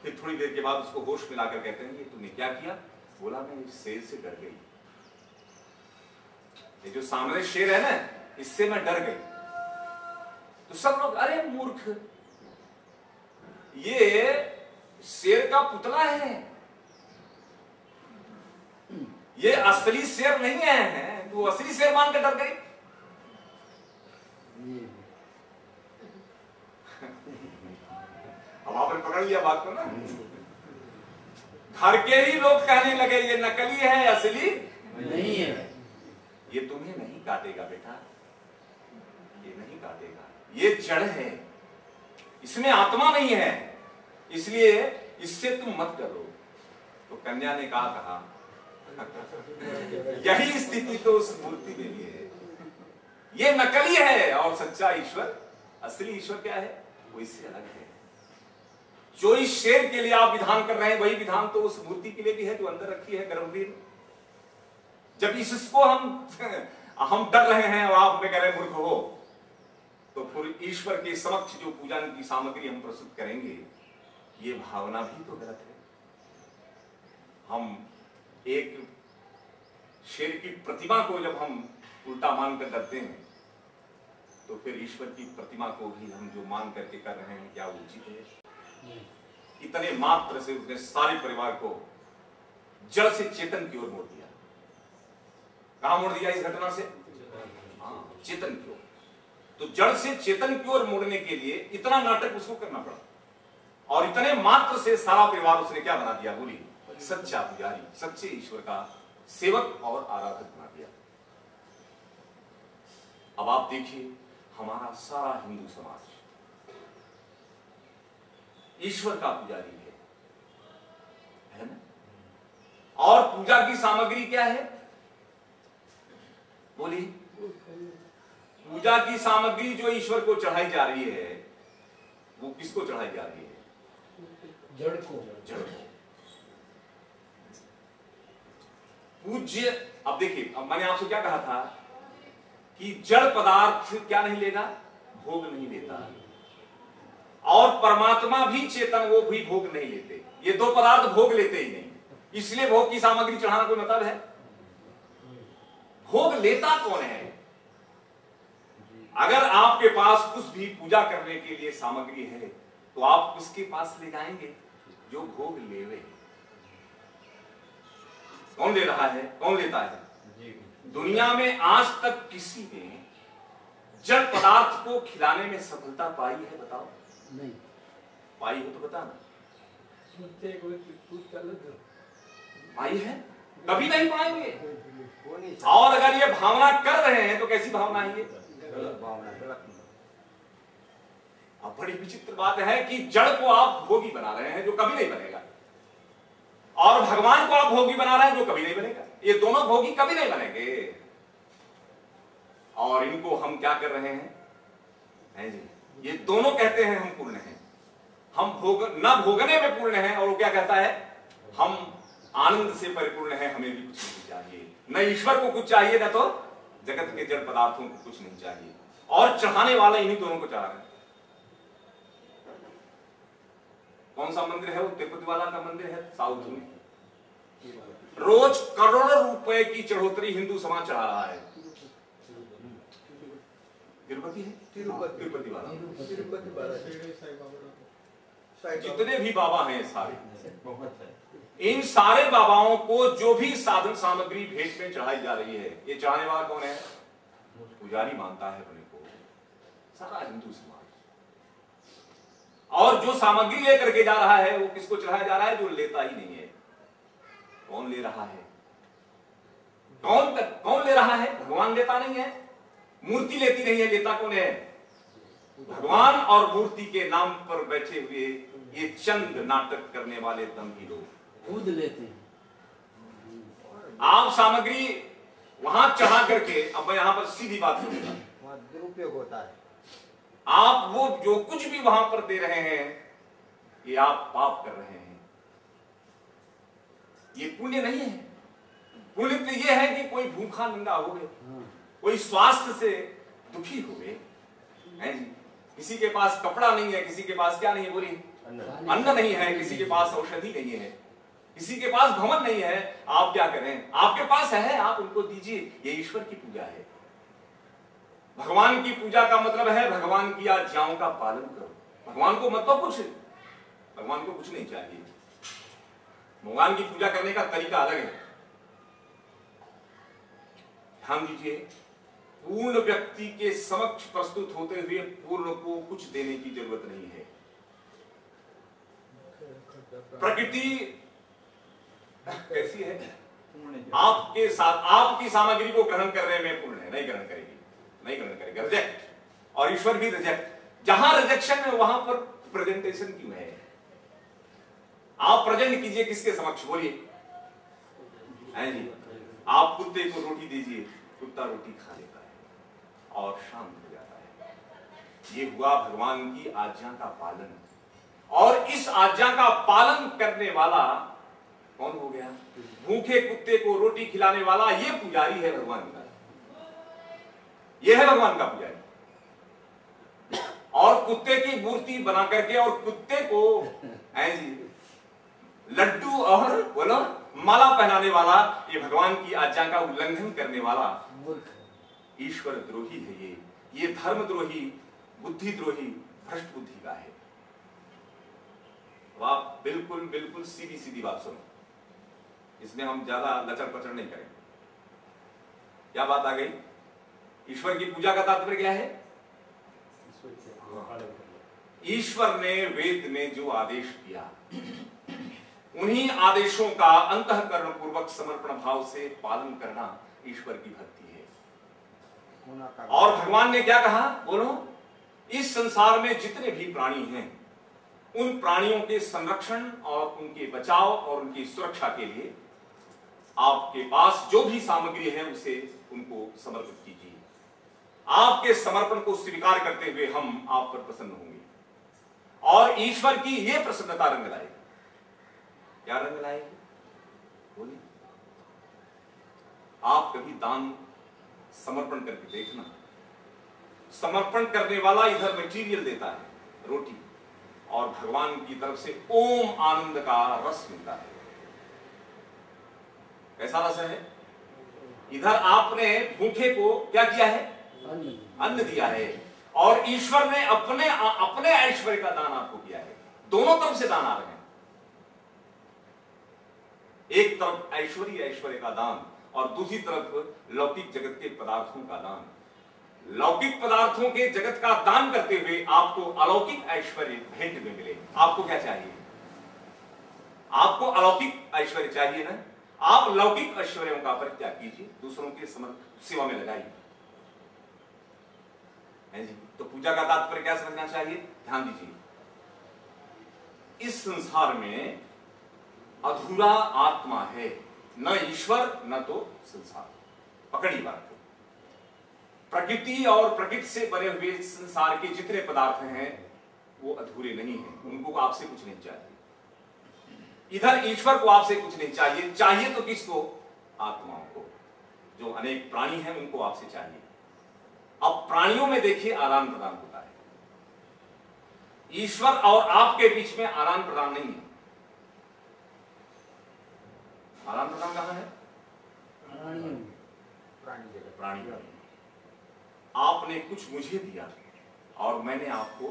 फिर थोड़ी देर के बाद उसको होश में लाकर कहते हैं कि तुमने क्या किया? बोला मैं इस शेर से डर गई, ये जो सामने शेर है ना, इससे मैं डर गई। तो सब लोग, अरे मूर्ख, ये शेर का पुतला है, ये असली शेर नहीं है। तो असली शेर मान के डर गई। अब आपने पकड़ लिया बात को ना। घर के ही लोग कहने लगे ये नकली है, असली नहीं है। ये तुम्हें नहीं काटेगा बेटा, ये नहीं काटेगा, ये जड़ है, इसमें आत्मा नहीं है, इसलिए इससे तुम मत करो। तो कन्या ने कहा यही स्थिति तो उस मूर्ति में भी है। ये नकली है और सच्चा ईश्वर, असली ईश्वर क्या है? वो इससे अलग है। जो इस शेर के लिए आप विधान कर रहे हैं वही विधान तो उस मूर्ति के लिए भी है जो अंदर रखी है गर्भगृह में। जब इसको हम डर रहे हैं और आप हमें कह रहे हैं मूर्ख हो, तो फिर ईश्वर के समक्ष जो पूजा की सामग्री हम प्रस्तुत करेंगे, ये भावना भी तो गलत है। हम एक शेर की प्रतिमा को जब हम उल्टा मानकर करते हैं तो फिर ईश्वर की प्रतिमा को भी हम जो मान करके कर रहे हैं, क्या उचित है? इतने मात्र से उसने सारे परिवार को जड़ से चेतन की ओर मोड़ दिया। कहां मोड़ दिया इस घटना से? चेतन की ओर। तो जड़ से चेतन की ओर मोड़ने के लिए इतना नाटक उसको करना पड़ा, और इतने मात्र से सारा परिवार उसने क्या बना दिया? बोली, सच्चा पुजारी, सच्चे ईश्वर का सेवक और आराधक बना दिया। अब आप देखिए, हमारा सारा हिंदू समाज ईश्वर का पुजारी है ना? और पूजा की सामग्री क्या है? बोली, पूजा की सामग्री जो ईश्वर को चढ़ाई जा रही है वो किसको चढ़ाई जा रही है? जड़ को। जड़ को। पूज्य। अब देखिए, अब मैंने आपसे क्या कहा था कि जड़ पदार्थ क्या नहीं लेगा? भोग नहीं लेता, और परमात्मा भी चेतन, वो भी भोग नहीं लेते। ये दो पदार्थ भोग लेते ही नहीं, इसलिए भोग की सामग्री चढ़ाना कोई मतलब है? भोग लेता कौन है? अगर आपके पास कुछ भी पूजा करने के लिए सामग्री है तो आप किसके पास ले जाएंगे? जो भोग लेवे। कौन ले रहा है? कौन लेता है? दुनिया में आज तक किसी ने जड़ पदार्थ को खिलाने में सफलता पाई है? बताओ। नहीं पाई हो तो बताना। पाई है? कभी नहीं पाएंगे। और अगर ये भावना कर रहे हैं तो कैसी भावना है ये? अब बड़ी विचित्र बात है कि जड़ को आप भोगी बना रहे हैं जो कभी नहीं बनेगा, और भगवान को आप भोगी बना रहे हैं जो कभी नहीं बनेगा। ये दोनों भोगी कभी नहीं बनेंगे। और इनको हम क्या कर रहे हैं जी? ये दोनों कहते हैं हम पूर्ण हैं, हम न भोगने में पूर्ण हैं, और वो क्या कहता है? हम आनंद से परिपूर्ण हैं, हमें भी कुछ नहीं चाहिए। न ईश्वर को कुछ चाहिए, न तो जगत के जड़ पदार्थों को कुछ नहीं चाहिए। और चढ़ाने वाला इन्हीं दोनों को चाह रहे हैं। कौन सा मंदिर है? वो तिरुपति वाला का मंदिर है साउथ में। रोज करोड़ों रुपए की चढ़ोतरी हिंदू समाज चढ़ा रहा है। तिरुपति है? तिरुपति वाला। जितने भी बाबा हैं सारे, इन सारे बाबाओं को जो भी साधन सामग्री भेंट में चढ़ाई जा रही है, ये चढ़ाने वाला कौन है? पुजारी मानता है अपने को सारा हिंदू समाज। और जो सामग्री लेकर के जा रहा है वो किसको चढ़ाया जा रहा है? जो लेता ही नहीं है। कौन ले रहा है? कौन ले रहा है? भगवान लेता नहीं है, मूर्ति लेती नहीं है। लेता कौन है? भगवान और मूर्ति के नाम पर बैठे हुए ये चंद नाटक करने वाले दम्भी लोग खुद लेते हैं। आप सामग्री वहां चढ़ा करके, अब मैं यहां पर सीधी बात करूंगा, दुरुपयोग होता है। आप वो जो कुछ भी वहां पर दे रहे हैं ये आप पाप कर रहे हैं। ये पुण्य नहीं है। पुण्य तो ये है कि कोई भूखा नंगा हो गए, कोई स्वास्थ्य से दुखी हो गए, किसी के पास कपड़ा नहीं है, किसी के पास क्या नहीं है? बोलिए, अन्न नहीं है, किसी के पास औषधि नहीं है, किसी के पास भवन नहीं है। आप क्या करें? आपके पास है, आप उनको दीजिए। ये ईश्वर की पूजा है। भगवान की पूजा का मतलब है भगवान की आज्ञाओं का पालन करो। भगवान को मत तो कुछ, भगवान को कुछ नहीं चाहिए। भगवान की पूजा करने का तरीका अलग है। ध्यान दीजिए, पूर्ण व्यक्ति के समक्ष प्रस्तुत होते हुए पूर्ण को कुछ देने की जरूरत नहीं है। प्रकृति कैसी है? आपके साथ आपकी सामग्री को ग्रहण करने में पूर्ण है, नहीं ग्रहण करेगी, नहीं ग्रहण करेगी, रिजेक्ट। और ईश्वर भी रिजेक्ट। जहां रिजेक्शन है वहां पर प्रेजेंटेशन क्यों है? आप प्रेजेंट कीजिए किसके समक्ष? बोलिए जी। आप कुत्ते को रोटी दीजिए, कुत्ता रोटी खा लेता है और शांत हो जाता है। ये हुआ भगवान की आज्ञा का पालन। और इस आज्ञा का पालन करने वाला कौन हो गया? भूखे कुत्ते को रोटी खिलाने वाला ये पुजारी है भगवान का। ये है भगवान का पुजारी। और कुत्ते की मूर्ति बना करके और कुत्ते को जी लड्डू और बोलो माला पहनाने वाला, ये भगवान की आज्ञा का उल्लंघन करने वाला ईश्वर द्रोही है। ये धर्म द्रोही, बुद्धि द्रोही, भ्रष्ट बुद्धि का है। तो आप बिल्कुल बिल्कुल सीधी सीधी बात सुनो, इसमें हम ज्यादा लचर पचड़ नहीं करेंगे। क्या बात आ गई? ईश्वर की पूजा का तात्पर्य क्या है? ईश्वर ने वेद में जो आदेश दिया, उन्हीं आदेशों का अंतःकरण पूर्वक समर्पण भाव से पालन करना ईश्वर की भक्ति है। और भगवान ने क्या कहा? बोलो, इस संसार में जितने भी प्राणी हैं उन प्राणियों के संरक्षण और उनके बचाव और उनकी सुरक्षा के लिए आपके पास जो भी सामग्री है उसे उनको समर्पित कीजिए। आपके समर्पण को स्वीकार करते हुए हम आप पर प्रसन्न होंगे और ईश्वर की यह प्रसन्नता रंग लाएगी। क्या रंग लाएगी? बोलिए। आप कभी दान समर्पण करके देखना। समर्पण करने वाला इधर मटेरियल देता है, रोटी, और भगवान की तरफ से ओम आनंद का रस मिलता है। कैसा रस है? इधर आपने भूखे को क्या किया है? अन्न दिया है। और ईश्वर ने अपने अपने ऐश्वर्य का दान आपको किया है। दोनों तरफ से दान आ रहे हैं। एक तरफ ऐश्वर्य का दान और दूसरी तरफ लौकिक जगत के पदार्थों का दान। लौकिक पदार्थों के जगत का दान करते हुए आपको अलौकिक ऐश्वर्य भेंट में मिले। आपको क्या चाहिए? आपको अलौकिक ऐश्वर्य चाहिए ना? आप लौकिक ऐश्वर्यों का परित्याग कीजिए, दूसरों के सेवा में लगाइए। है जी? तो पूजा का तात्पर्य क्या समझना चाहिए? ध्यान दीजिए, इस संसार में अधूरा आत्मा है, न ईश्वर न तो संसार। पकड़िए बात को। प्रकृति और प्रकृति से बने हुए संसार के जितने पदार्थ हैं वो अधूरे नहीं हैं, उनको आपसे कुछ नहीं चाहिए। इधर ईश्वर को आपसे कुछ नहीं चाहिए। चाहिए तो किसको? आत्माओं को। जो अनेक प्राणी हैं उनको आपसे चाहिए। अब प्राणियों में देखिए आदान प्रदान होता है, ईश्वर और आपके बीच में आदान प्रदान नहीं है। आदान प्रदान कहां है? प्राणी। आपने कुछ मुझे दिया और मैंने आपको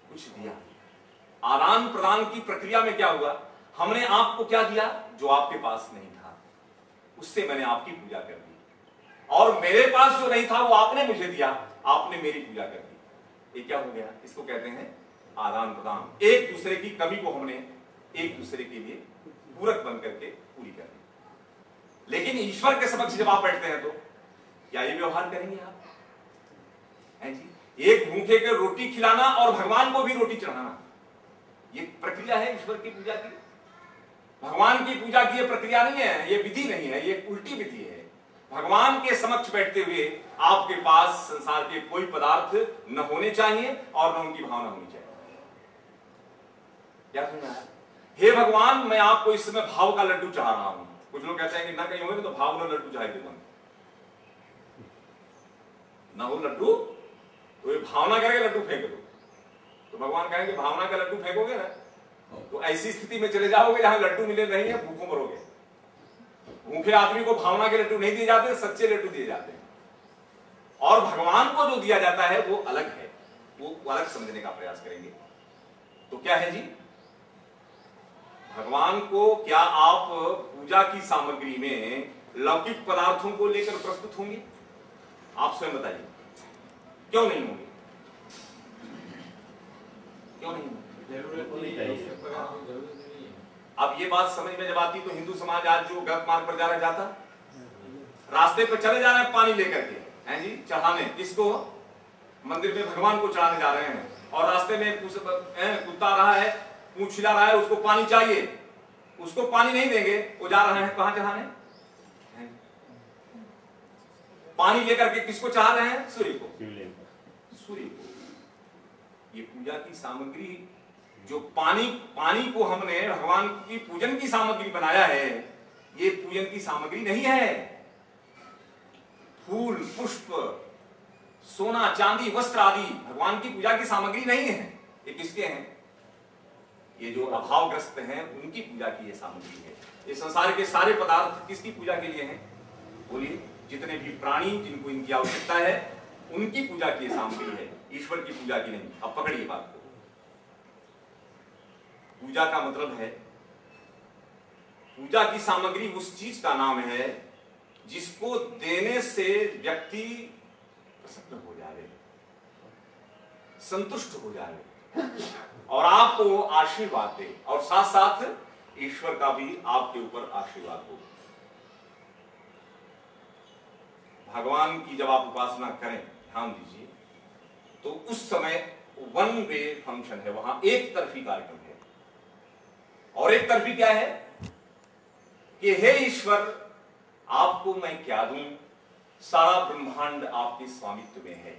कुछ दिया। आदान प्रदान की प्रक्रिया में क्या हुआ? हमने आपको क्या दिया जो आपके पास नहीं था, उससे मैंने आपकी पूजा कर दी। और मेरे पास जो नहीं था वो आपने मुझे दिया, आपने मेरी पूजा कर दी। ये क्या हो गया? इसको कहते हैं आदान प्रदान। एक दूसरे की कमी को हमने एक दूसरे के लिए पूरक बन करके पूरी कर दी। लेकिन ईश्वर के समक्ष जब आप बैठते हैं तो क्या ये व्यवहार करेंगे आप? हैं जी? एक भूखे को रोटी खिलाना और भगवान को भी रोटी चढ़ाना, ये प्रक्रिया है ईश्वर की पूजा की। भगवान की पूजा की ये प्रक्रिया नहीं है, ये विधि नहीं है, ये उल्टी विधि है। भगवान के समक्ष बैठते हुए आपके पास संसार के कोई पदार्थ न होने चाहिए और न उनकी भावना होनी चाहिए। क्या समझ आया? हे भगवान, मैं आपको इस समय भाव का लड्डू चाह रहा हूं। कुछ लोग कहते हैं कि ना कहीं होंगे तो भाव ना लड्डू चाहे देना, ना हो लड्डू तो ये भावना करके लड्डू फेंक दो। तो भगवान कहेंगे भावना का लड्डू फेंकोगे ना तो ऐसी स्थिति में चले जाओगे जहां लड्डू मिले नहीं है, भूखों मरोगे। भूखे आदमी को भावना के लड्डू नहीं दिए जाते, सच्चे लड्डू दिए जाते हैं। और भगवान को जो दिया जाता है वो अलग है, वो अलग समझने का प्रयास करेंगे। तो क्या है जी? भगवान को क्या आप पूजा की सामग्री में लौकिक पदार्थों को लेकर प्रस्तुत होंगे? आप स्वयं बताइए, क्यों नहीं होंगे? क्यों नहीं? अब ये बात समझ में जब आती तो हिंदू समाज आज जो गलत मार्ग पर जा रहा जाता, रास्ते पर चले जा रहे हैं पानी लेकर के, हैं जी, चढ़ाने किसको? मंदिर में भगवान को चढ़ाने जा रहे हैं। और रास्ते में कुत्ता आ रहा है, पूंछ हिला रहा है, उसको पानी चाहिए, उसको पानी नहीं देंगे, वो जा रहे हैं कहां चढ़ाने? पानी लेकर के किसको चाह रहे हैं? सूर्य को। सूर्य को। ये पूजा की सामग्री जो पानी को हमने भगवान की पूजन की सामग्री बनाया है, ये पूजन की सामग्री नहीं है। फूल, पुष्प, सोना, चांदी, वस्त्र आदि भगवान की पूजा की सामग्री नहीं है। ये किसके हैं? ये जो अभावग्रस्त हैं उनकी पूजा की ये सामग्री है। ये संसार के सारे पदार्थ किसकी पूजा के लिए हैं? बोलिए। जितने भी प्राणी जिनको इनकी आवश्यकता है उनकी पूजा की सामग्री है, ईश्वर की पूजा की नहीं। अब पकड़िए बात को। पूजा का मतलब है, पूजा की सामग्री उस चीज का नाम है जिसको देने से व्यक्ति प्रसन्न हो जाए, संतुष्ट हो जाए और आपको आशीर्वाद दे, और साथ साथ ईश्वर का भी आपके ऊपर आशीर्वाद हो। भगवान की जब आप उपासना करें, ध्यान दीजिए, तो उस समय वन वे फंक्शन है, वहां एक तरफी कार्यक्रम है। और एक तरफी क्या है कि हे ईश्वर, आपको मैं क्या दूं, सारा ब्रह्मांड आपके स्वामित्व में है।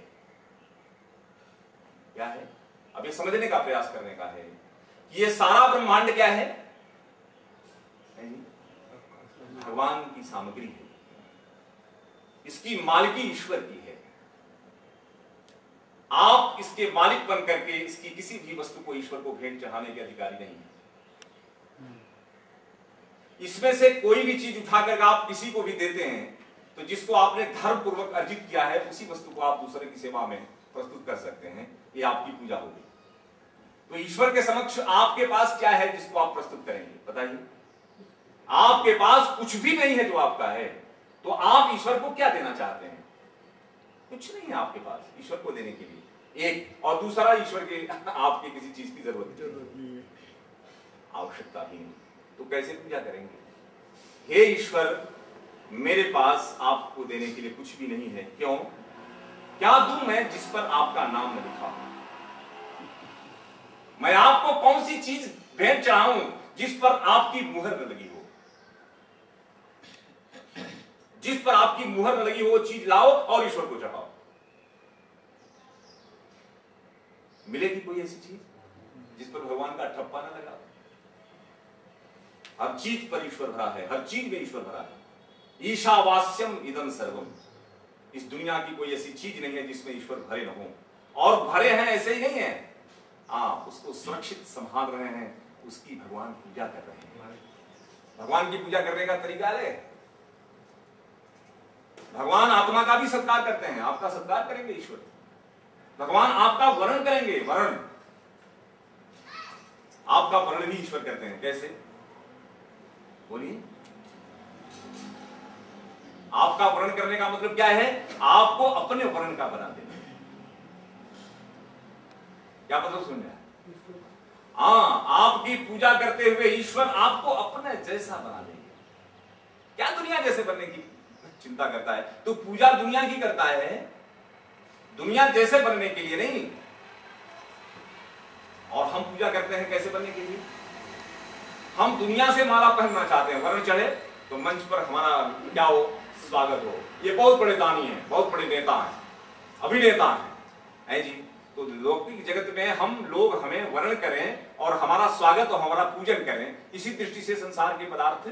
क्या है? अब ये समझने का प्रयास करने का है कि ये सारा ब्रह्मांड क्या है? भगवान की सामग्री है, इसकी मालिकी ईश्वर की है। आप इसके मालिक बन करके इसकी किसी भी वस्तु को ईश्वर को भेंट चढ़ाने के अधिकारी नहीं है। इसमें से कोई भी चीज उठाकर आप किसी को भी देते हैं तो जिसको आपने धर्म पूर्वक अर्जित किया है उसी वस्तु को आप दूसरे की सेवा में प्रस्तुत कर सकते हैं, ये आपकी पूजा होगी। तो ईश्वर के समक्ष आपके पास क्या है जिसको आप प्रस्तुत करेंगे, बताइए। आपके पास कुछ भी नहीं है जो आपका है, तो आप ईश्वर को क्या देना चाहते हैं? कुछ नहीं है आपके पास ईश्वर को देने के लिए, एक। और दूसरा, ईश्वर के आपके किसी चीज की जरूरत नहीं है, आवश्यकता भी नहीं, तो कैसे पूजा करेंगे? हे ईश्वर, मेरे पास आपको देने के लिए कुछ भी नहीं है, क्यों? क्या दूं मैं जिस पर आपका नाम न लिखा हो? मैं आपको कौन सी चीज भेंट चढ़ाऊं जिस पर आपकी मुहर न लगी हो? जिस पर आपकी मुहर न लगी हो वो चीज लाओ और ईश्वर को चढ़ाओ। मिलेगी कोई ऐसी चीज जिस पर भगवान का ठप्पा ना लगा? हर चीज पर ईश्वर भरा है, हर चीज में ईश्वर भरा है। ईशावास्यम इदं सर्वम, इस दुनिया की कोई ऐसी चीज नहीं है जिसमें ईश्वर भरे न हो, और भरे हैं ऐसे ही नहीं है, उसको सुरक्षित संभाल रहे हैं, उसकी भगवान पूजा कर रहे हैं। भगवान की पूजा करने का तरीका है, भगवान आत्मा का भी सत्कार करते हैं, आपका सत्कार करेंगे ईश्वर। भगवान आपका वर्ण करेंगे, वर्ण, आपका वर्ण भी ईश्वर करते हैं। कैसे? बोलिए। आपका वर्ण करने का मतलब क्या है? आपको अपने वर्ण का बना देना। क्या मतलब सुन रहे हैं? आपकी पूजा करते हुए ईश्वर आपको अपने जैसा बना देंगे। क्या दुनिया जैसे बनने की चिंता करता है? तो पूजा दुनिया की करता है, दुनिया जैसे बनने के लिए नहीं। और हम पूजा करते हैं कैसे बनने के लिए? हम दुनिया से माला पहनना चाहते हैं, वर्ण चढ़े तो मंच पर हमारा क्या हो, स्वागत हो। ये बहुत बड़े दानी हैं, बहुत बड़े नेता हैं, अभिनेता हैं, जी। तो लौकिक जगत में हम लोग हमें वर्ण करें और हमारा स्वागत और हमारा पूजन करें, इसी दृष्टि से संसार के पदार्थ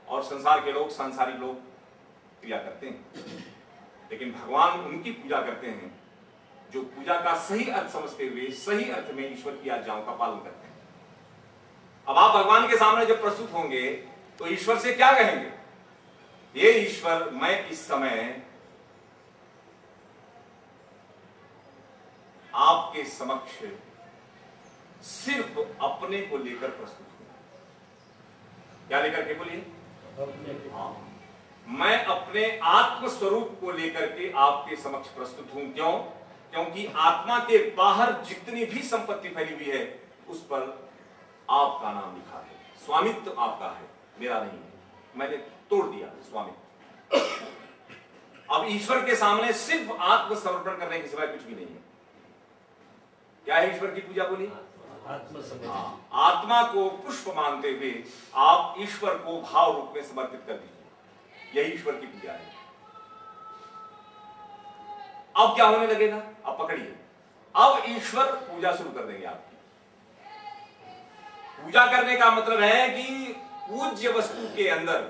और संसार के लोग, सांसारिक लोग क्रिया करते हैं। लेकिन भगवान उनकी पूजा करते हैं जो पूजा का सही अर्थ समझते हुए सही अर्थ में ईश्वर की आज्ञाओं का पालन करते हैं। अब आप भगवान के सामने जब प्रस्तुत होंगे तो ईश्वर से क्या कहेंगे? ये ईश्वर, मैं इस समय आपके समक्ष सिर्फ अपने को लेकर प्रस्तुत हूं। क्या लेकर के? बोलिए। हाँ, मैं अपने आत्म स्वरूप को लेकर के आपके समक्ष प्रस्तुत हूं। क्यों? क्योंकि आत्मा के बाहर जितनी भी संपत्ति फैली हुई है उस पर आपका नाम लिखा है, स्वामित्व आपका है, मेरा नहीं है। मैंने तोड़ दिया स्वामित्व। अब ईश्वर के सामने सिर्फ आत्मसमर्पण करने के सिवाय कुछ भी नहीं है। क्या है ईश्वर की पूजा? बोली। आत्मा को पुष्प मानते हुए आप ईश्वर को भाव रूप में समर्पित कर दीजिए, यही ईश्वर की पूजा है। अब क्या होने लगेगा? अब पकड़िए, अब ईश्वर पूजा शुरू कर देंगे आपकी। पूजा करने का मतलब है कि पूज्य वस्तु के अंदर